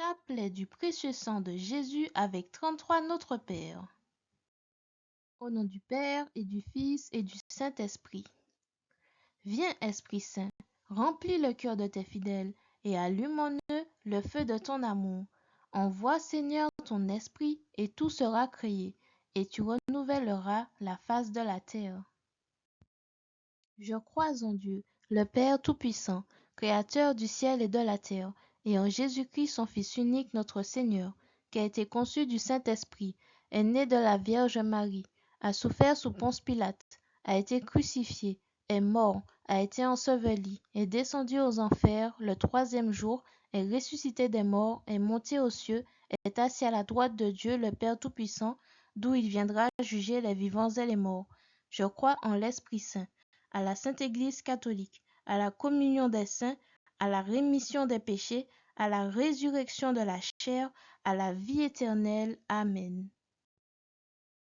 Chapelet du précieux sang de Jésus avec 33 Notre Père. Au nom du Père et du Fils et du Saint-Esprit. Viens, Esprit Saint, remplis le cœur de tes fidèles et allume en eux le feu de ton amour. Envoie, Seigneur, ton esprit et tout sera créé, et tu renouvelleras la face de la terre. Je crois en Dieu, le Père Tout-Puissant, Créateur du ciel et de la terre, et en Jésus-Christ, son Fils unique, notre Seigneur, qui a été conçu du Saint-Esprit, est né de la Vierge Marie, a souffert sous Ponce Pilate, a été crucifié, est mort, a été enseveli, est descendu aux enfers le troisième jour, est ressuscité des morts, est monté aux cieux, est assis à la droite de Dieu, le Père Tout-Puissant, d'où il viendra juger les vivants et les morts. Je crois en l'Esprit Saint, à la Sainte Église catholique, à la communion des saints, à la rémission des péchés, à la résurrection de la chair, à la vie éternelle. Amen.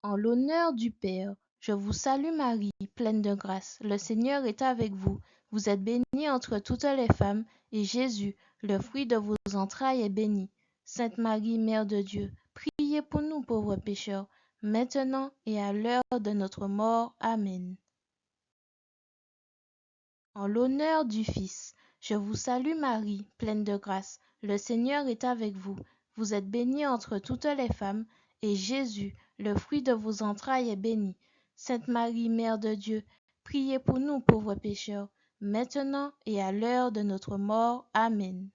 En l'honneur du Père, je vous salue Marie, pleine de grâce. Le Seigneur est avec vous. Vous êtes bénie entre toutes les femmes, et Jésus, le fruit de vos entrailles, est béni. Sainte Marie, Mère de Dieu, priez pour nous pauvres pécheurs, maintenant et à l'heure de notre mort. Amen. En l'honneur du Fils, je vous salue Marie, pleine de grâce. Le Seigneur est avec vous. Vous êtes bénie entre toutes les femmes, et Jésus, le fruit de vos entrailles, est béni. Sainte Marie, Mère de Dieu, priez pour nous pauvres pécheurs, maintenant et à l'heure de notre mort. Amen.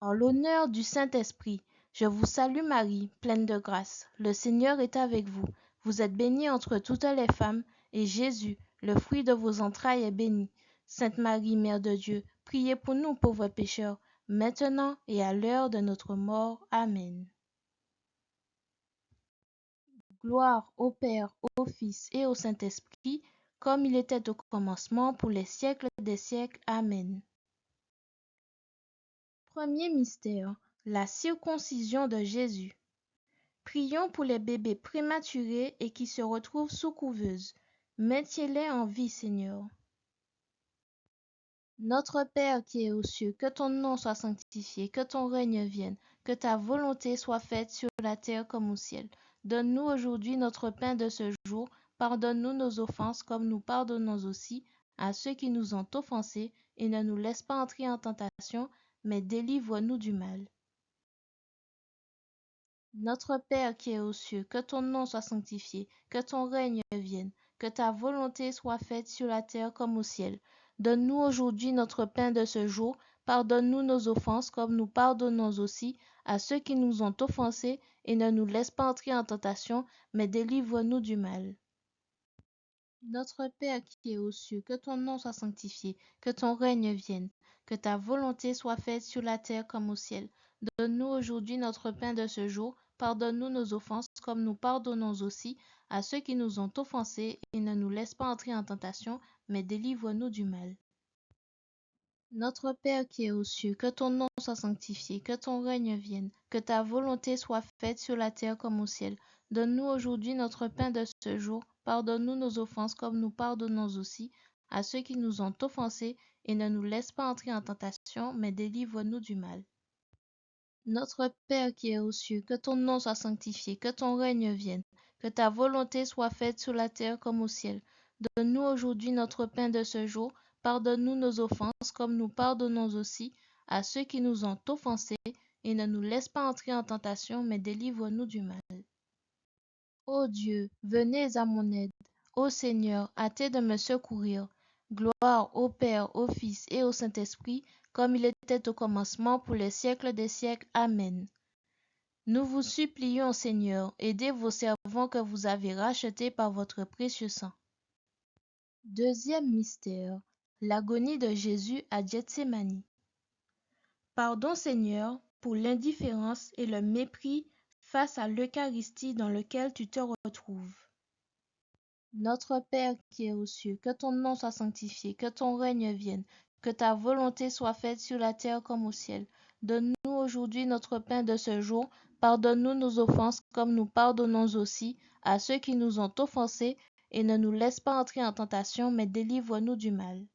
En l'honneur du Saint-Esprit, je vous salue Marie, pleine de grâce. Le Seigneur est avec vous. Vous êtes bénie entre toutes les femmes, et Jésus, le fruit de vos entrailles, est béni. Sainte Marie, Mère de Dieu, priez pour nous pauvres pécheurs, maintenant et à l'heure de notre mort. Amen. Gloire au Père, au Fils et au Saint-Esprit, comme il était au commencement, pour les siècles des siècles. Amen. Premier mystère, la circoncision de Jésus. Prions pour les bébés prématurés et qui se retrouvent sous couveuse. Maintiens-les en vie, Seigneur. Notre Père qui es aux cieux, que ton nom soit sanctifié, que ton règne vienne, que ta volonté soit faite sur la terre comme au ciel. Donne-nous aujourd'hui notre pain de ce jour. Pardonne-nous nos offenses comme nous pardonnons aussi à ceux qui nous ont offensés, et ne nous laisse pas entrer en tentation, mais délivre-nous du mal. Notre Père qui es aux cieux, que ton nom soit sanctifié, que ton règne vienne, que ta volonté soit faite sur la terre comme au ciel. Donne-nous aujourd'hui notre pain de ce jour. Pardonne-nous nos offenses comme nous pardonnons aussi à ceux qui nous ont offensés, et ne nous laisse pas entrer en tentation, mais délivre-nous du mal. Notre Père qui es aux cieux, que ton nom soit sanctifié, que ton règne vienne, que ta volonté soit faite sur la terre comme au ciel. Donne-nous aujourd'hui notre pain de ce jour. Pardonne-nous nos offenses comme nous pardonnons aussi à ceux qui nous ont offensés, et ne nous laisse pas entrer en tentation, mais délivre-nous du mal. Notre Père qui es aux cieux, que ton nom soit sanctifié, que ton règne vienne, que ta volonté soit faite sur la terre comme au ciel. Donne-nous aujourd'hui notre pain de ce jour. Pardonne-nous nos offenses comme nous pardonnons aussi à ceux qui nous ont offensés, et ne nous laisse pas entrer en tentation, mais délivre-nous du mal. Notre Père qui es aux cieux, que ton nom soit sanctifié, que ton règne vienne, que ta volonté soit faite sur la terre comme au ciel. Donne-nous aujourd'hui notre pain de ce jour. Pardonne-nous nos offenses comme nous pardonnons aussi à ceux qui nous ont offensés, et ne nous laisse pas entrer en tentation, mais délivre-nous du mal. Ô Dieu, venez à mon aide. Ô Seigneur, hâtez de me secourir. Gloire au Père, au Fils et au Saint-Esprit, comme il était au commencement, pour les siècles des siècles. Amen. Nous vous supplions, Seigneur, aidez vos servants que vous avez rachetés par votre précieux sang. Deuxième mystère, l'agonie de Jésus à Gethsémani. Pardon, Seigneur, pour l'indifférence et le mépris face à l'Eucharistie dans lequel tu te retrouves. Notre Père qui es aux cieux, que ton nom soit sanctifié, que ton règne vienne, que ta volonté soit faite sur la terre comme au ciel. Donne-nous aujourd'hui notre pain de ce jour. Pardonne-nous nos offenses comme nous pardonnons aussi à ceux qui nous ont offensés, et ne nous laisse pas entrer en tentation, mais délivre-nous du mal.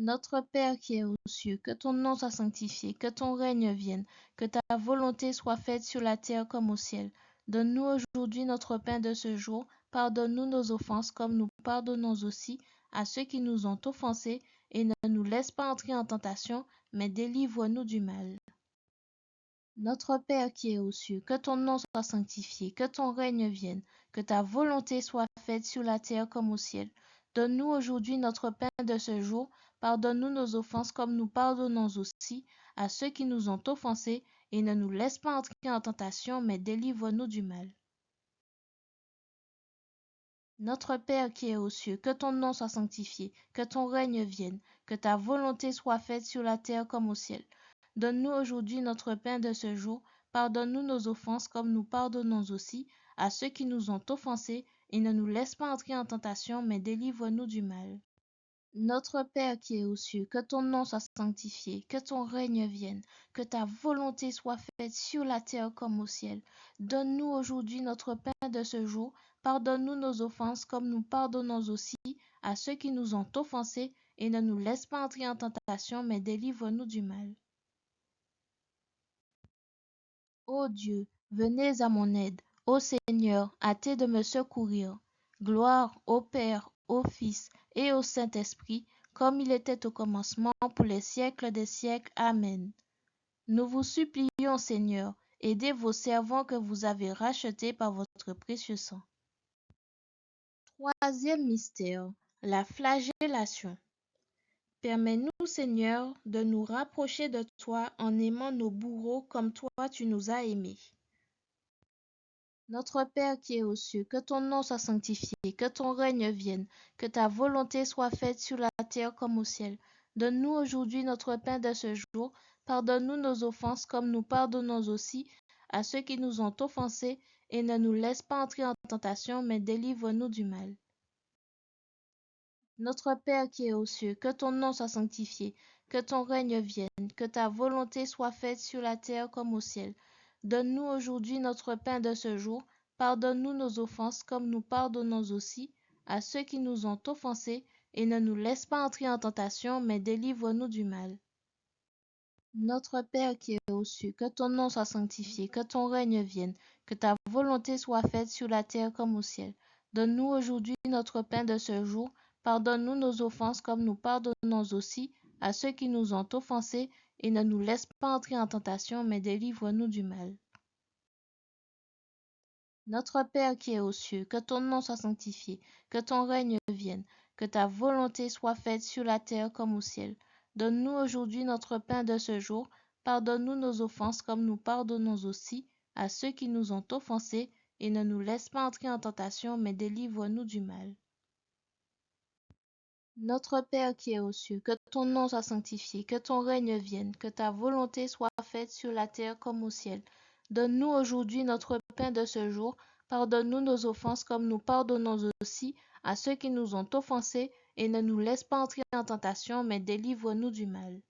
Notre Père qui es aux cieux, que ton nom soit sanctifié, que ton règne vienne, que ta volonté soit faite sur la terre comme au ciel. Donne-nous aujourd'hui notre pain de ce jour. Pardonne-nous nos offenses comme nous pardonnons aussi à ceux qui nous ont offensés, et ne nous laisse pas entrer en tentation, mais délivre-nous du mal. Notre Père qui es aux cieux, que ton nom soit sanctifié, que ton règne vienne, que ta volonté soit faite sur la terre comme au ciel. Donne-nous aujourd'hui notre pain de ce jour. Pardonne-nous nos offenses comme nous pardonnons aussi à ceux qui nous ont offensés, et ne nous laisse pas entrer en tentation, mais délivre-nous du mal. Notre Père qui es aux cieux, que ton nom soit sanctifié, que ton règne vienne, que ta volonté soit faite sur la terre comme au ciel. Donne-nous aujourd'hui notre pain de ce jour. Pardonne-nous nos offenses comme nous pardonnons aussi à ceux qui nous ont offensés, et ne nous laisse pas entrer en tentation, mais délivre-nous du mal. Notre Père qui es aux cieux, que ton nom soit sanctifié, que ton règne vienne, que ta volonté soit faite sur la terre comme au ciel. Donne-nous aujourd'hui notre pain de ce jour. Pardonne-nous nos offenses comme nous pardonnons aussi à ceux qui nous ont offensés, et ne nous laisse pas entrer en tentation, mais délivre-nous du mal. Ô Dieu, venez à mon aide. Ô Seigneur, hâtez de me secourir. Gloire au Père, au Fils et au Saint-Esprit, comme il était au commencement, pour les siècles des siècles. Amen. Nous vous supplions, Seigneur, aidez vos servants que vous avez rachetés par votre précieux sang. Troisième mystère, la flagellation. Permets-nous, Seigneur, de nous rapprocher de toi en aimant nos bourreaux comme toi tu nous as aimés. Notre Père qui es aux cieux, que ton nom soit sanctifié, que ton règne vienne, que ta volonté soit faite sur la terre comme au ciel. Donne-nous aujourd'hui notre pain de ce jour. Pardonne-nous nos offenses comme nous pardonnons aussi à ceux qui nous ont offensés, et ne nous laisse pas entrer en tentation, mais délivre-nous du mal. Notre Père qui es aux cieux, que ton nom soit sanctifié, que ton règne vienne, que ta volonté soit faite sur la terre comme au ciel. Donne-nous aujourd'hui notre pain de ce jour. Pardonne-nous nos offenses comme nous pardonnons aussi à ceux qui nous ont offensés, et ne nous laisse pas entrer en tentation, mais délivre-nous du mal. Notre Père qui es aux cieux, que ton nom soit sanctifié, que ton règne vienne, que ta volonté soit faite sur la terre comme au ciel. Donne-nous aujourd'hui notre pain de ce jour. Pardonne-nous nos offenses comme nous pardonnons aussi à ceux qui nous ont offensés, et ne nous laisse pas entrer en tentation, mais délivre-nous du mal. Notre Père qui es aux cieux, que ton nom soit sanctifié, que ton règne vienne, que ta volonté soit faite sur la terre comme au ciel. Donne-nous aujourd'hui notre pain de ce jour. Pardonne-nous nos offenses comme nous pardonnons aussi à ceux qui nous ont offensés, et ne nous laisse pas entrer en tentation, mais délivre-nous du mal. Notre Père qui es aux cieux, que ton nom soit sanctifié, que ton règne vienne, que ta volonté soit faite sur la terre comme au ciel. Donne-nous aujourd'hui notre pain de ce jour. Pardonne-nous nos offenses comme nous pardonnons aussi à ceux qui nous ont offensés, et ne nous laisse pas entrer en tentation, mais délivre-nous du mal.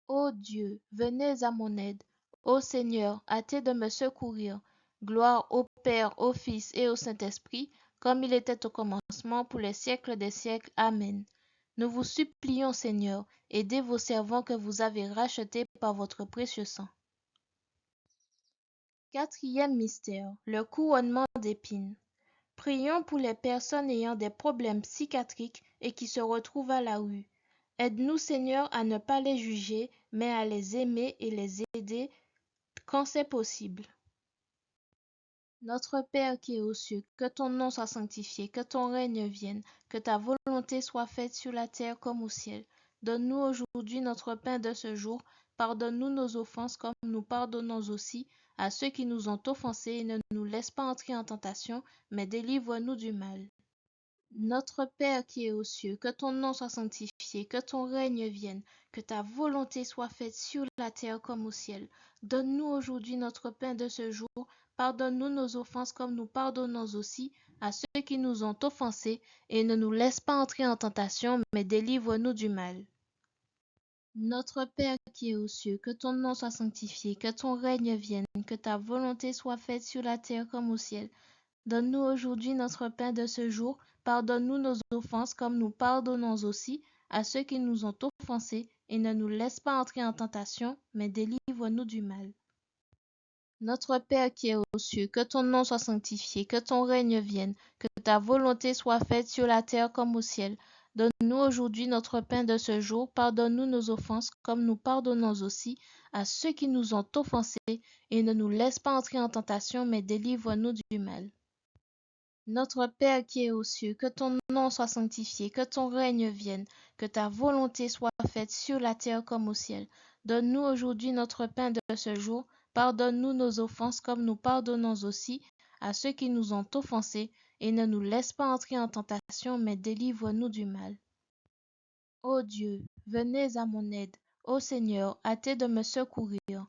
Ô Dieu, venez à mon aide. Ô Seigneur, hâtez de me secourir. Gloire au Père, au Fils et au Saint-Esprit, comme il était au commencement, pour les siècles des siècles. Amen. Nous vous supplions, Seigneur, aidez vos servants que vous avez rachetés par votre précieux sang. Quatrième mystère, le couronnement d'épines. Prions pour les personnes ayant des problèmes psychiatriques et qui se retrouvent à la rue. Aide-nous, Seigneur, à ne pas les juger, mais à les aimer et les aider quand c'est possible. Notre Père qui es aux cieux, que ton nom soit sanctifié, que ton règne vienne, que ta volonté soit faite sur la terre comme au ciel. Donne-nous aujourd'hui notre pain de ce jour. Pardonne-nous nos offenses comme nous pardonnons aussi à ceux qui nous ont offensés, et ne nous laisse pas entrer en tentation, mais délivre-nous du mal. Notre Père qui es aux cieux, que ton nom soit sanctifié, que ton règne vienne, que ta volonté soit faite sur la terre comme au ciel. Donne-nous aujourd'hui notre pain de ce jour. Pardonne-nous nos offenses comme nous pardonnons aussi à ceux qui nous ont offensés, et ne nous laisse pas entrer en tentation, mais délivre-nous du mal. Notre Père qui es aux cieux, que ton nom soit sanctifié, que ton règne vienne, que ta volonté soit faite sur la terre comme au ciel. Donne-nous aujourd'hui notre pain de ce jour. Pardonne-nous nos offenses comme nous pardonnons aussi à ceux qui nous ont offensés, et ne nous laisse pas entrer en tentation, mais délivre-nous du mal. Notre Père qui es aux cieux, que ton nom soit sanctifié, que ton règne vienne, que ta volonté soit faite sur la terre comme au ciel. Donne-nous aujourd'hui notre pain de ce jour. Pardonne-nous nos offenses comme nous pardonnons aussi à ceux qui nous ont offensés, et ne nous laisse pas entrer en tentation, mais délivre-nous du mal. Notre Père qui es aux cieux, que ton nom soit sanctifié, que ton règne vienne, que ta volonté soit faite sur la terre comme au ciel. Donne-nous aujourd'hui notre pain de ce jour. Pardonne-nous nos offenses comme nous pardonnons aussi à ceux qui nous ont offensés, et ne nous laisse pas entrer en tentation, mais délivre-nous du mal. Ô Dieu, venez à mon aide. Ô Seigneur, hâtez de me secourir.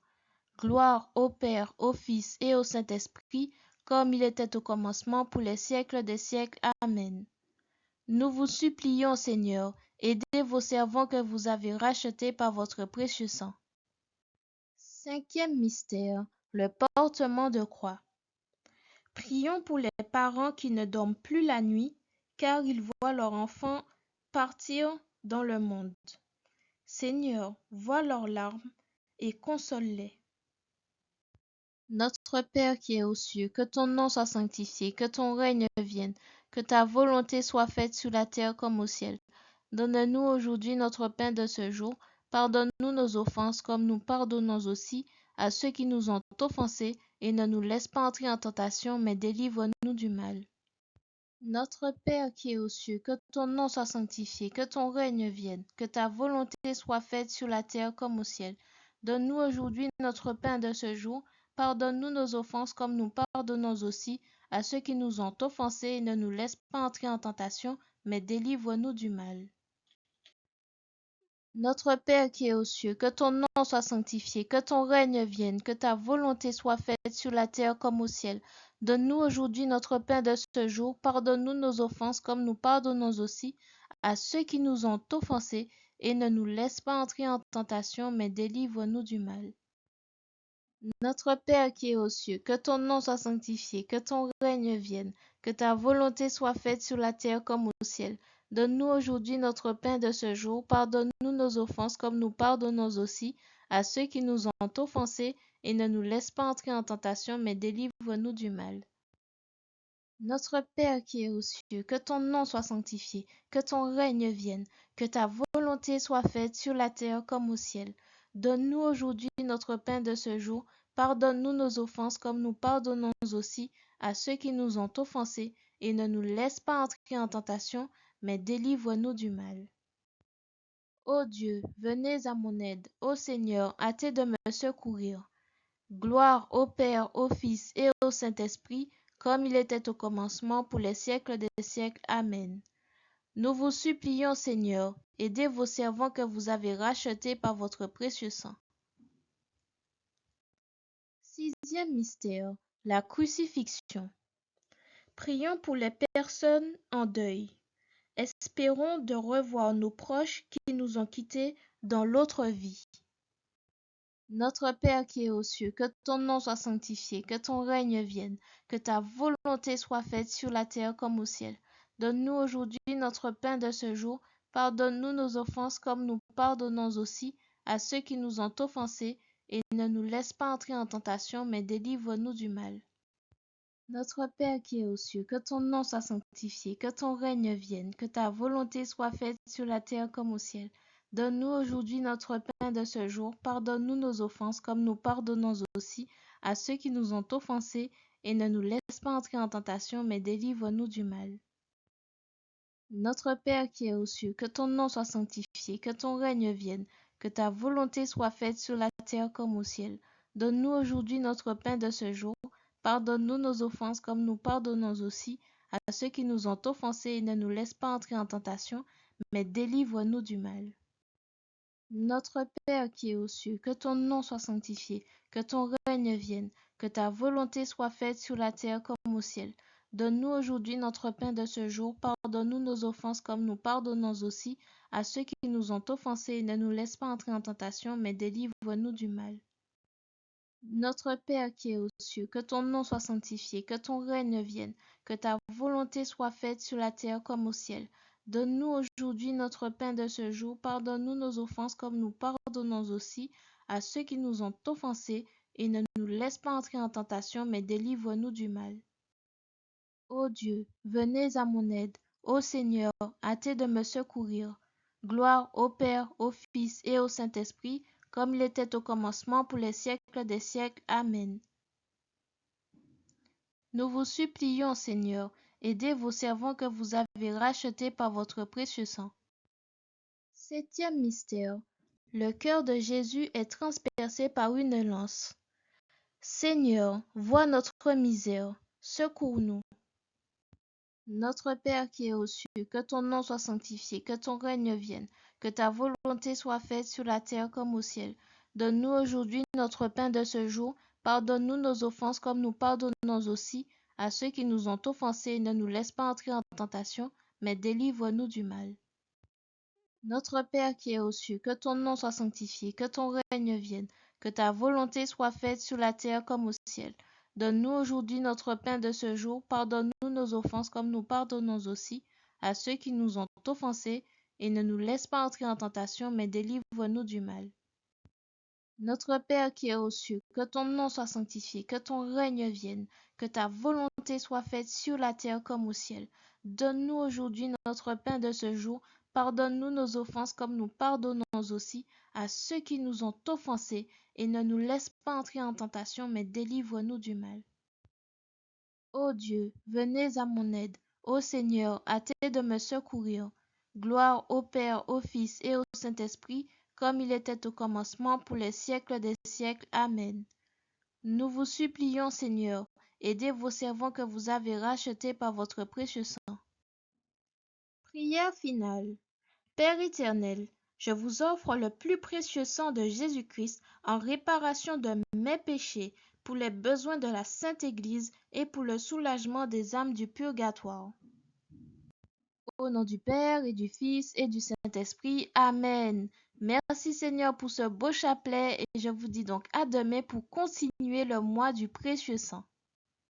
Gloire au Père, au Fils et au Saint-Esprit, comme il était au commencement, pour les siècles des siècles. Amen. Nous vous supplions, Seigneur, aidez vos servants que vous avez rachetés par votre précieux sang. Cinquième mystère, le portement de croix. Prions pour les parents qui ne dorment plus la nuit, car ils voient leur enfant partir dans le monde. Seigneur, vois leurs larmes et console-les. Notre Père qui es aux cieux, que ton nom soit sanctifié, que ton règne vienne, que ta volonté soit faite sur la terre comme au ciel. Donne-nous aujourd'hui notre pain de ce jour. Pardonne-nous nos offenses comme nous pardonnons aussi à ceux qui nous ont offensés, et ne nous laisse pas entrer en tentation, mais délivre-nous du mal. Notre Père qui es aux cieux, que ton nom soit sanctifié, que ton règne vienne, que ta volonté soit faite sur la terre comme au ciel. Donne-nous aujourd'hui notre pain de ce jour. Pardonne-nous nos offenses comme nous pardonnons aussi à ceux qui nous ont offensés, et ne nous laisse pas entrer en tentation, mais délivre-nous du mal. Notre Père qui es aux cieux, que ton nom soit sanctifié, que ton règne vienne, que ta volonté soit faite sur la terre comme au ciel. Donne-nous aujourd'hui notre pain de ce jour. Pardonne-nous nos offenses comme nous pardonnons aussi à ceux qui nous ont offensés, et ne nous laisse pas entrer en tentation, mais délivre-nous du mal. Notre Père qui es aux cieux, que ton nom soit sanctifié, que ton règne vienne, que ta volonté soit faite sur la terre comme au ciel. Donne-nous aujourd'hui notre pain de ce jour. Pardonne-nous nos offenses comme nous pardonnons aussi à ceux qui nous ont offensés, et ne nous laisse pas entrer en tentation, mais délivre-nous du mal. Notre Père qui es aux cieux, que ton nom soit sanctifié, que ton règne vienne, que ta volonté soit faite sur la terre comme au ciel. Donne-nous aujourd'hui notre pain de ce jour. Pardonne-nous nos offenses comme nous pardonnons aussi à ceux qui nous ont offensés, et ne nous laisse pas entrer en tentation, mais délivre-nous du mal. Ô Dieu, venez à mon aide. Ô Seigneur, hâtez de me secourir. Gloire au Père, au Fils et au Saint-Esprit, comme il était au commencement, pour les siècles des siècles. Amen. Nous vous supplions, Seigneur, aidez vos servants que vous avez rachetés par votre précieux sang. Sixième mystère, la crucifixion. Prions pour les personnes en deuil. Espérons de revoir nos proches qui nous ont quittés dans l'autre vie. Notre Père qui es aux cieux, que ton nom soit sanctifié, que ton règne vienne, que ta volonté soit faite sur la terre comme au ciel. Donne-nous aujourd'hui notre pain de ce jour. Pardonne-nous nos offenses comme nous pardonnons aussi à ceux qui nous ont offensés, et ne nous laisse pas entrer en tentation, mais délivre-nous du mal. Notre Père qui es aux cieux, que ton nom soit sanctifié, que ton règne vienne, que ta volonté soit faite sur la terre comme au ciel. Donne-nous aujourd'hui notre pain de ce jour. Pardonne-nous nos offenses comme nous pardonnons aussi à ceux qui nous ont offensés, et ne nous laisse pas entrer en tentation, mais délivre-nous du mal. Notre Père qui es aux cieux, que ton nom soit sanctifié, que ton règne vienne, que ta volonté soit faite sur la terre comme au ciel. Donne-nous aujourd'hui notre pain de ce jour. Pardonne-nous nos offenses comme nous pardonnons aussi à ceux qui nous ont offensés, et ne nous laisse pas entrer en tentation, mais délivre-nous du mal. Notre Père qui es aux cieux, que ton nom soit sanctifié, que ton règne vienne, que ta volonté soit faite sur la terre comme au ciel. Donne-nous aujourd'hui notre pain de ce jour. Pardonne-nous nos offenses comme nous pardonnons aussi à ceux qui nous ont offensés, et ne nous laisse pas entrer en tentation, mais délivre-nous du mal. Notre Père qui es aux cieux, que ton nom soit sanctifié, que ton règne vienne, que ta volonté soit faite sur la terre comme au ciel. Donne-nous aujourd'hui notre pain de ce jour. Pardonne-nous nos offenses comme nous pardonnons aussi à ceux qui nous ont offensés, et ne nous laisse pas entrer en tentation, mais délivre-nous du mal. Ô Dieu, venez à mon aide. Ô Seigneur, hâtez de me secourir. Gloire au Père, au Fils et au Saint-Esprit, comme il était au commencement, pour les siècles des siècles. Amen. Nous vous supplions, Seigneur, aidez vos servants que vous avez rachetés par votre précieux sang. Septième mystère. Le cœur de Jésus est transpercé par une lance. Seigneur, vois notre misère. Secours-nous. Notre Père qui es aux cieux, que ton nom soit sanctifié, que ton règne vienne, que ta volonté soit faite sur la terre comme au ciel. Donne-nous aujourd'hui notre pain de ce jour. Pardonne-nous nos offenses comme nous pardonnons aussi à ceux qui nous ont offensés, et ne nous laisse pas entrer en tentation, mais délivre-nous du mal. Notre Père qui es aux cieux, que ton nom soit sanctifié, que ton règne vienne, que ta volonté soit faite sur la terre comme au ciel. Donne-nous aujourd'hui notre pain de ce jour. Pardonne-nous nos offenses comme nous pardonnons aussi à ceux qui nous ont offensés, et ne nous laisse pas entrer en tentation, mais délivre-nous du mal. Notre Père qui es aux cieux, que ton nom soit sanctifié, que ton règne vienne, que ta volonté soit faite sur la terre comme au ciel. Donne-nous aujourd'hui notre pain de ce jour. Pardonne-nous nos offenses comme nous pardonnons aussi à ceux qui nous ont offensés, et ne nous laisse pas entrer en tentation, mais délivre-nous du mal. Ô Dieu, venez à mon aide. Ô Seigneur, hâtez de me secourir. Gloire au Père, au Fils et au Saint-Esprit, comme il était au commencement, pour les siècles des siècles. Amen. Nous vous supplions, Seigneur, aidez vos servants que vous avez rachetés par votre précieux sang. Prière finale. Père éternel, je vous offre le plus précieux sang de Jésus-Christ en réparation de mes péchés, pour les besoins de la Sainte Église et pour le soulagement des âmes du purgatoire. Au nom du Père et du Fils et du Saint-Esprit. Amen. Merci Seigneur pour ce beau chapelet, et je vous dis donc à demain pour continuer le mois du précieux sang.